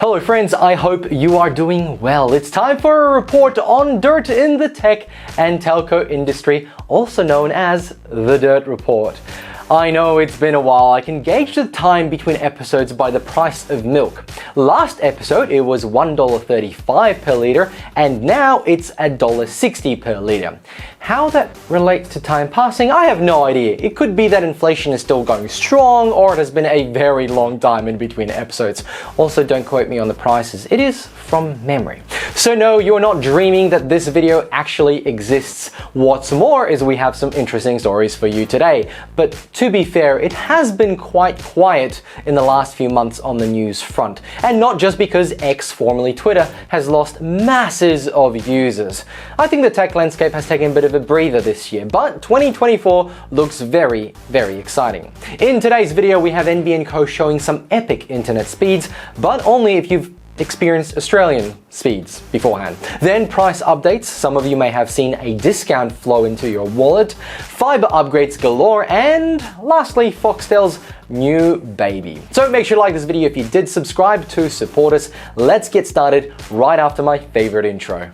Hello friends, I hope you are doing well. It's time for a report on dirt in the tech and telco industry, also known as the Dirt Report. I know it's been a while. I can gauge the time between episodes by the price of milk. Last episode it was $1.35 per litre and now it's $1.60 per litre. How that relates to time passing, I have no idea. It could be that inflation is still going strong or it has been a very long time in between episodes. Also, don't quote me on the prices. It is from memory. So no, you're not dreaming that this video actually exists. What's more is we have some interesting stories for you today. But to be fair, it has been quite quiet in the last few months on the news front. And not just because X, formerly Twitter, has lost masses of users. I think the tech landscape has taken a bit of a breather this year, but 2024 looks very, very exciting. In today's video, we have NBN Co showing some epic internet speeds, but only if you've experienced Australian speeds beforehand. Then price updates, some of you may have seen a discount flow into your wallet, fiber upgrades galore, and lastly, Foxtel's new baby. So make sure to like this video if you did subscribe to support us. Let's get started right after my favorite intro.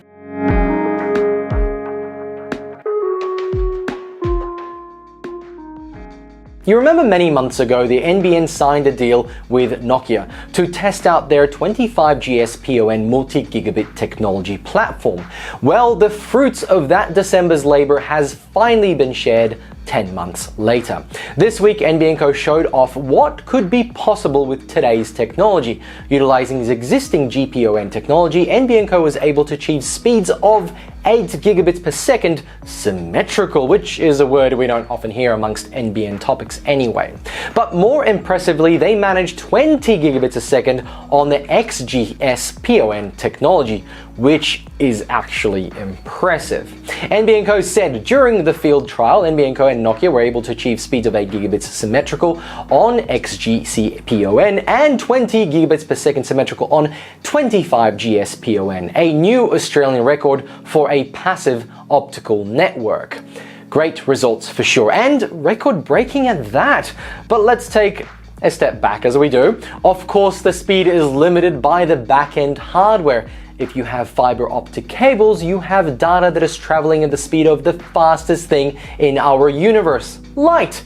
You remember many months ago, the NBN signed a deal with Nokia to test out their 25GS PON multi-gigabit technology platform. Well, the fruits of that December's labor has finally been shared 10 months later. This week, NBN Co showed off what could be possible with today's technology. Utilizing its existing GPON technology, NBN Co was able to achieve speeds of 8 gigabits per second symmetrical, which is a word we don't often hear amongst NBN topics anyway. But more impressively, they managed 20 gigabits a second on the XGS PON technology, which is actually impressive. NBN Co said during the field trial, NBN Co and Nokia were able to achieve speeds of 8 gigabits symmetrical on XGC PON and 20 gigabits per second symmetrical on 25GS PON, a new Australian record for a passive optical network. Great results for sure, and record-breaking at that. But let's take a step back as we do. Of course, the speed is limited by the back-end hardware. If you have fiber optic cables, you have data that is traveling at the speed of the fastest thing in our universe, light.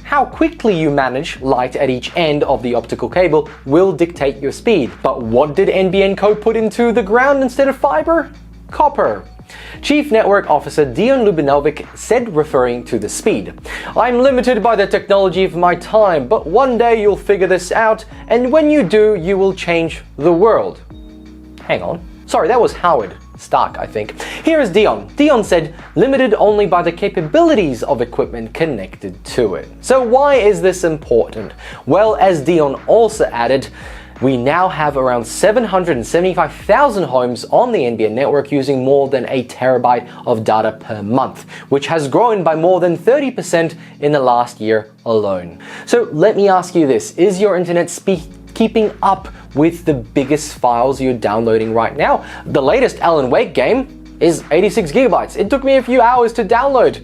How quickly you manage light at each end of the optical cable will dictate your speed. But what did NBN Co put into the ground instead of fiber? Copper. Chief Network Officer Dion Lubinovic said, referring to the speed, "I'm limited by the technology of my time, but one day you'll figure this out, and when you do, you will change the world." Hang on. Sorry, that was Howard Stark, I think. Here is Dion. Dion said, "Limited only by the capabilities of equipment connected to it." So why is this important? Well, as Dion also added, we now have around 775,000 homes on the NBN network using more than a terabyte of data per month, which has grown by more than 30% in the last year alone. So let me ask you this, is your internet speed keeping up with the biggest files you're downloading right now? The latest Alan Wake game is 86 gigabytes. It took me a few hours to download,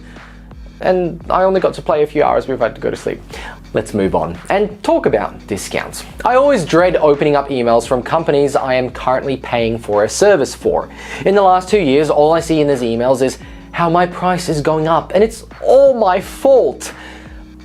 and I only got to play a few hours before I had to go to sleep. Let's move on and talk about discounts. I always dread opening up emails from companies I am currently paying for a service for. In the last 2 years, all I see in these emails is how my price is going up, and it's all my fault.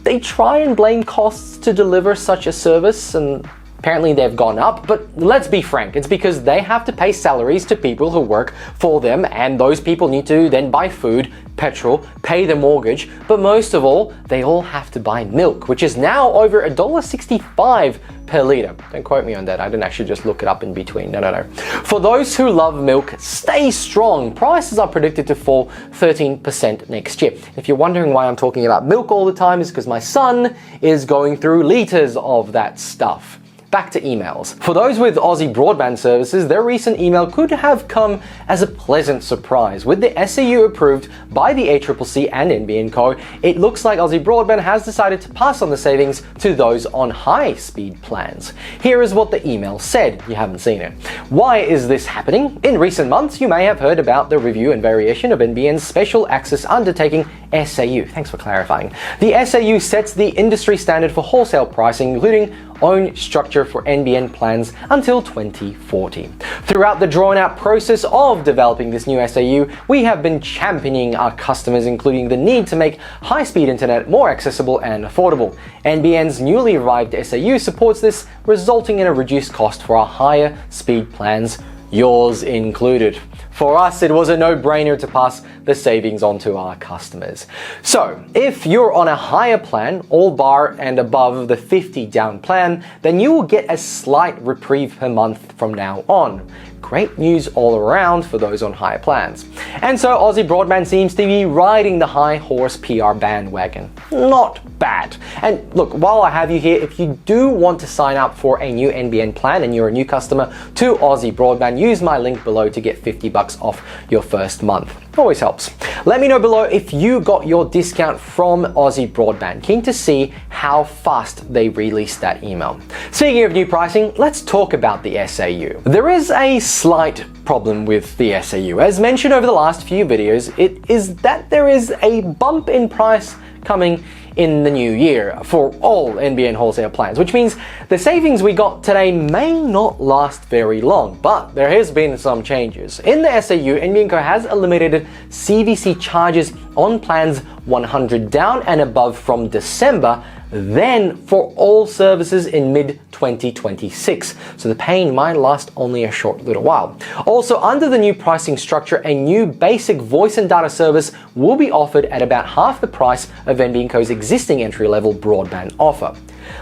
They try and blame costs to deliver such a service, and apparently they've gone up, but let's be frank, it's because they have to pay salaries to people who work for them, and those people need to then buy food, petrol, pay the mortgage, but most of all, they all have to buy milk, which is now over $1.65 per litre. Don't quote me on that, I didn't actually just look it up in between, no. For those who love milk, stay strong. Prices are predicted to fall 13% next year. If you're wondering why I'm talking about milk all the time, it's because my son is going through litres of that stuff. Back to emails. For those with Aussie broadband services, their recent email could have come as a pleasant surprise. With the SAU approved by the ACCC and NBN Co, it looks like Aussie Broadband has decided to pass on the savings to those on high-speed plans. Here is what the email said. You haven't seen it. Why is this happening? In recent months, you may have heard about the review and variation of NBN's special access undertaking, SAU. Thanks for clarifying. The SAU sets the industry standard for wholesale pricing, including own structure for NBN plans until 2040. Throughout the drawn-out process of developing this new SAU, we have been championing our customers, including the need to make high-speed internet more accessible and affordable. NBN's newly arrived SAU supports this, resulting in a reduced cost for our higher speed plans, yours included. For us, it was a no-brainer to pass the savings on to our customers. So, if you're on a higher plan, all bar and above the 50 down plan, then you will get a slight reprieve per month from now on. Great news all around for those on higher plans. And so Aussie Broadband seems to be riding the high horse PR bandwagon. Not bad. And look, while I have you here, if you do want to sign up for a new NBN plan and you're a new customer to Aussie Broadband, use my link below to get $50 off your first month. Always helps. Let me know below if you got your discount from Aussie Broadband. Keen to see how fast they released that email. Speaking of new pricing, let's talk about the SAU. There is a slight problem with the SAU. As mentioned over the last few videos, it is that there is a bump in price coming in the new year for all NBN wholesale plans, which means the savings we got today may not last very long, but there has been some changes. In the SAU, NBN Co has eliminated CVC charges on plans 100 down and above from December, then for all services in mid-2026. So the pain might last only a short little while. Also, under the new pricing structure, a new basic voice and data service will be offered at about half the price of NBN Co's existing entry-level broadband offer.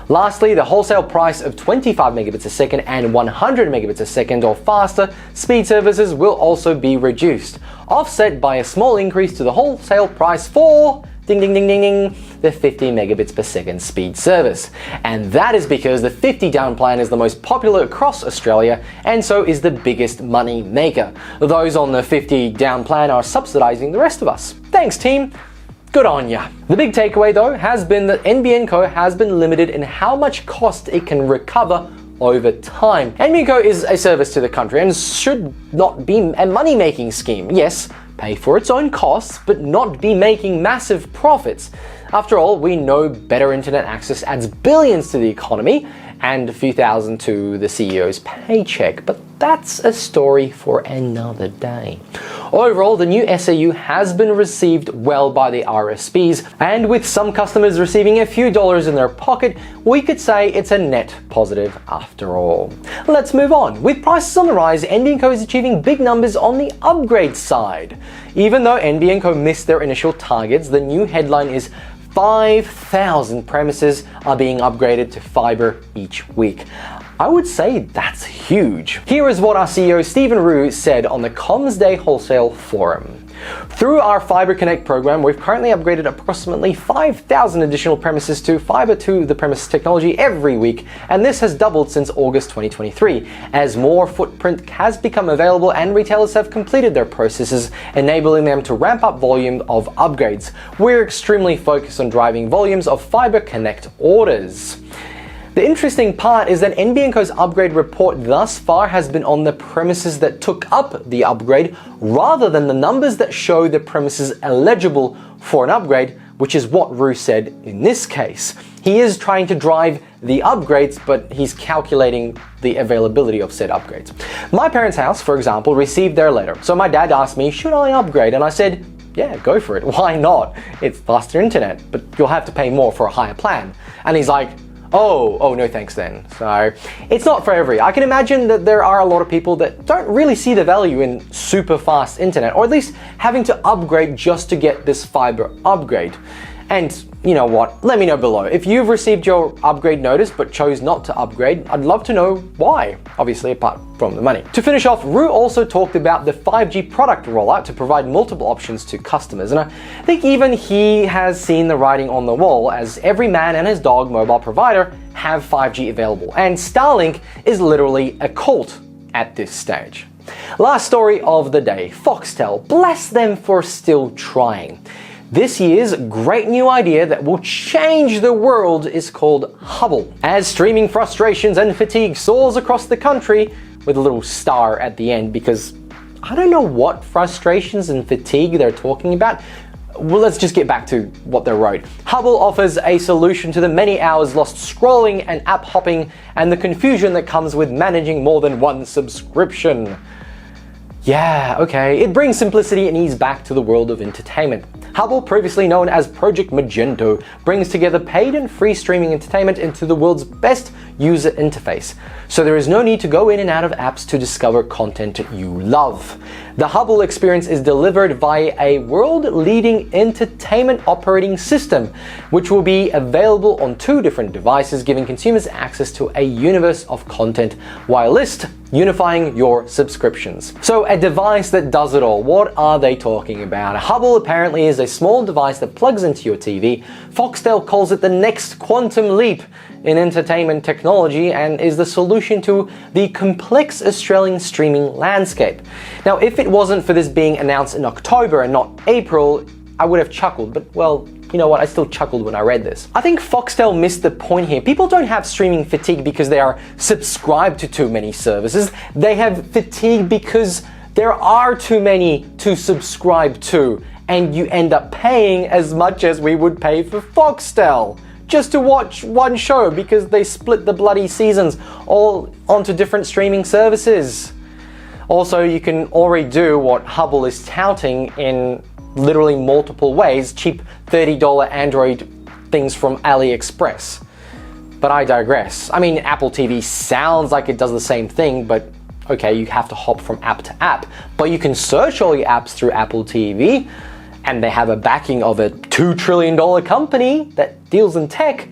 Lastly, the wholesale price of 25 megabits a second and 100 megabits a second or faster speed services will also be reduced, offset by a small increase to the wholesale price for ding ding ding ding ding, the 50 megabits per second speed service. And that is because the 50 down plan is the most popular across Australia and so is the biggest money maker. Those on the 50 down plan are subsidizing the rest of us. Thanks team! Good on ya. The big takeaway though has been that NBN Co has been limited in how much cost it can recover over time. NBN Co is a service to the country and should not be a money-making scheme. Yes, pay for its own costs, but not be making massive profits. After all, we know better internet access adds billions to the economy and a few thousand to the CEO's paycheck, but that's a story for another day. Overall, the new SAU has been received well by the RSPs, and with some customers receiving a few dollars in their pocket, we could say it's a net positive after all. Let's move on. With prices on the rise, NBN Co is achieving big numbers on the upgrade side. Even though NBN Co missed their initial targets, the new headline is 5,000 premises are being upgraded to fiber each week. I would say that's huge. Here is what our CEO Stephen Rue said on the Comms Day Wholesale Forum. Through our Fiber Connect program, we've currently upgraded approximately 5,000 additional premises to fiber to the premise technology every week, and this has doubled since August 2023, as more footprint has become available and retailers have completed their processes, enabling them to ramp up volume of upgrades. We're extremely focused on driving volumes of Fiber Connect orders. The interesting part is that NBN Co's upgrade report thus far has been on the premises that took up the upgrade rather than the numbers that show the premises eligible for an upgrade, which is what Rue said in this case. He is trying to drive the upgrades, but he's calculating the availability of said upgrades. My parents' house, for example, received their letter. So my dad asked me, should I upgrade? And I said, yeah, go for it. Why not? It's faster internet, but you'll have to pay more for a higher plan. And he's like, oh, no thanks then. So it's not for every. I can imagine that there are a lot of people that don't really see the value in super fast internet, or at least having to upgrade just to get this fiber upgrade. And you know what? Let me know below. If you've received your upgrade notice but chose not to upgrade, I'd love to know why, obviously apart from the money. To finish off, Rue also talked about the 5G product rollout to provide multiple options to customers. And I think even he has seen the writing on the wall, as every man and his dog mobile provider have 5G available. And Starlink is literally a cult at this stage. Last story of the day, Foxtel. Bless them for still trying. This year's great new idea that will change the world is called Hubble. As streaming frustrations and fatigue soars across the country, with a little star at the end, because I don't know what frustrations and fatigue they're talking about. Well, let's just get back to what they wrote. Hubble offers a solution to the many hours lost scrolling and app hopping and the confusion that comes with managing more than one subscription. Yeah, okay. It brings simplicity and ease back to the world of entertainment. Hubble, previously known as Project Magento, brings together paid and free streaming entertainment into the world's best user interface. So there is no need to go in and out of apps to discover content you love. The Hubble experience is delivered via a world-leading entertainment operating system, which will be available on 2 different devices, giving consumers access to a universe of content whilst unifying your subscriptions. So a device that does it all. What are they talking about? Hubble apparently is a small device that plugs into your TV. Foxtel calls it the next quantum leap in entertainment technology and is the solution to the complex Australian streaming landscape. Now, if it wasn't for this being announced in October and not April, I would have chuckled, but well, you know what, I still chuckled when I read this. I think Foxtel missed the point here. People don't have streaming fatigue because they are subscribed to too many services. They have fatigue because there are too many to subscribe to, and you end up paying as much as we would pay for Foxtel just to watch one show because they split the bloody seasons all onto different streaming services. Also, you can already do what Hubble is touting in literally multiple ways, cheap $30 Android things from AliExpress. But I digress. I mean, Apple TV sounds like it does the same thing, but okay, you have to hop from app to app. But you can search all your apps through Apple TV, and they have a backing of a $2 trillion company that deals in tech.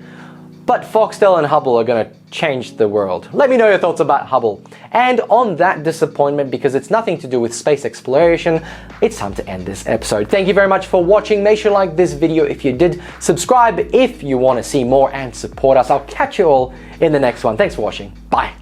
But Foxtel and Hubble are gonna change the world. Let me know your thoughts about Hubble. And on that disappointment, because it's nothing to do with space exploration, it's time to end this episode. Thank you very much for watching. Make sure to like this video if you did. Subscribe if you want to see more and support us. I'll catch you all in the next one. Thanks for watching. Bye.